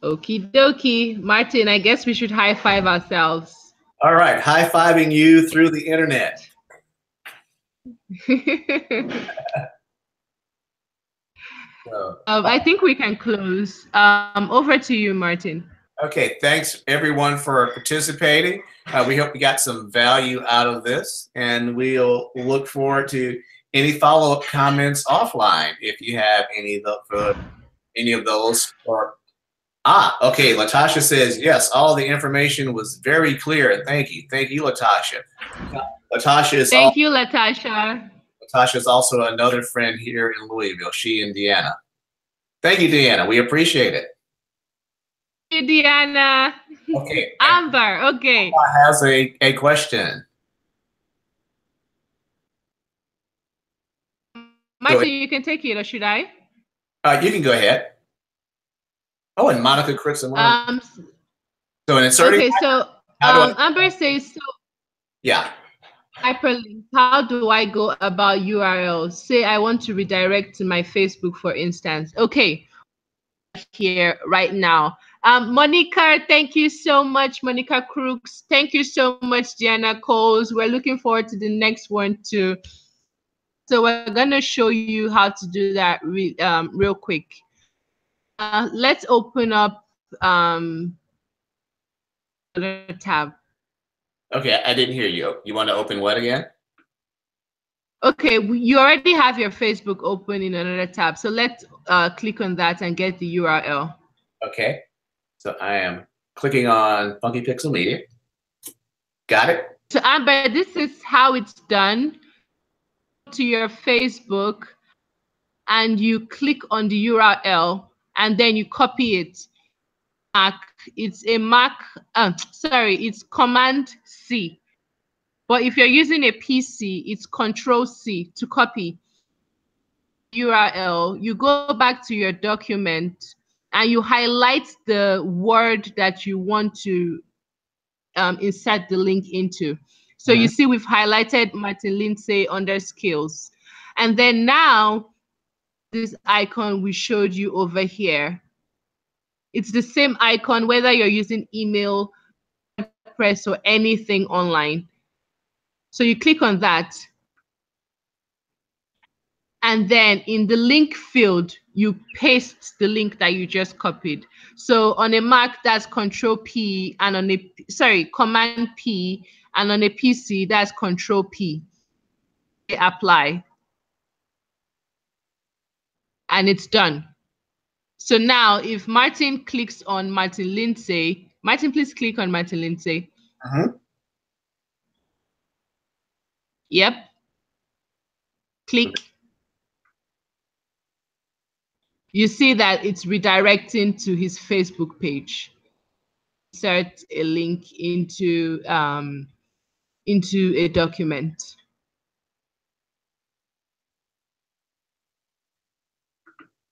Okie dokie. Martin, I guess we should high five ourselves. All right, high-fiving you through the internet. I think we can close. Over to you, Martin. Okay, thanks everyone for participating. We hope you got some value out of this, and we'll look forward to any follow-up comments offline if you have any of those. Or okay, Latasha says yes. All the information was very clear. Thank you, Latasha. Latasha is. Thank you, Latasha. Latasha is also another friend here in Louisville. She and Deanna. Thank you, Deanna. We appreciate it. Thank you, Deanna. Okay. Amber, okay. Has a question. Martin, you can take it, or should I? You can go ahead. Oh, and Monica Crickson. So inserting. Okay, so Amber says so. Yeah. Hyperlink. How do I go about URLs? Say I want to redirect to my Facebook, for instance. Okay, here right now. Monica, thank you so much. Monica Crooks, thank you so much. Diana Coles, we're looking forward to the next one too. So we're gonna show you how to do that real quick. Let's open up another tab. Okay, I didn't hear you. You want to open what again? Okay, you already have your Facebook open in another tab. So let's click on that and get the URL. Okay. So I am clicking on Funky Pixel Media. Got it. So Amber, this is how it's done. To your Facebook and you click on the URL and then you copy it. It's a Mac, it's Command C. But if you're using a PC, it's Control C to copy URL. You go back to your document and you highlight the word that you want to insert the link into. So you see we've highlighted Martin Lindsey under skills. And then now this icon we showed you over here. It's the same icon whether you're using email, WordPress, or anything online. So you click on that. And then in the link field, you paste the link that you just copied. So on a Mac, that's Control P, and on a Command P, and on a PC, that's Control P. Apply. And it's done. So now if Martin clicks on Martin Lindsey, Martin, please click on Martin Lindsey. Yep. Click. You see that it's redirecting to his Facebook page. Insert a link into a document.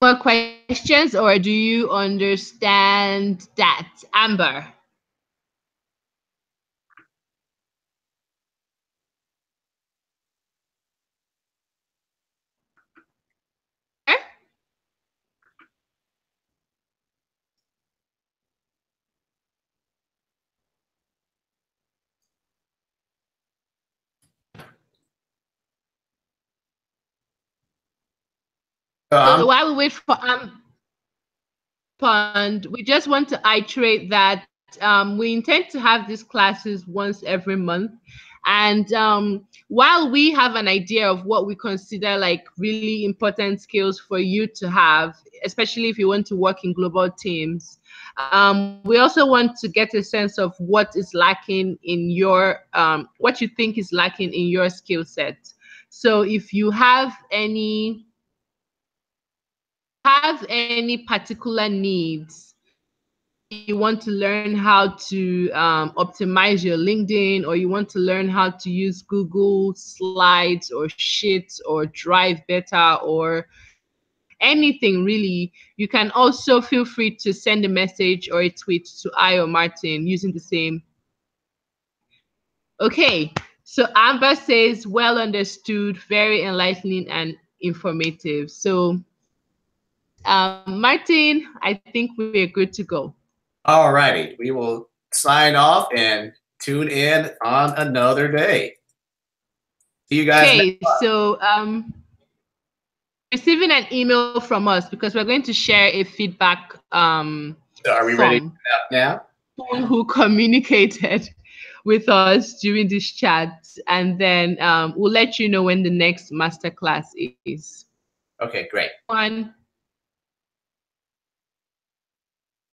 More questions, or do you understand that, Amber? So while we wait for we just want to iterate that we intend to have these classes once every month. And while we have an idea of what we consider like really important skills for you to have, especially if you want to work in global teams, we also want to get a sense of what is lacking in your, what you think is lacking in your skill set. So if you have any particular needs, you want to learn how to optimize your LinkedIn, or you want to learn how to use Google Slides or Sheets or Drive better, or anything really, you can also feel free to send a message or a tweet to I or Martin using the same. Okay, so Amber says, well understood, very enlightening and informative. So Martin, I think we're good to go. All righty. We will sign off and tune in on another day. See you guys. Okay, so receiving an email from us because we're going to share a feedback so are we ready now? Who communicated with us during this chat, and then we'll let you know when the next masterclass is. Okay, great. One.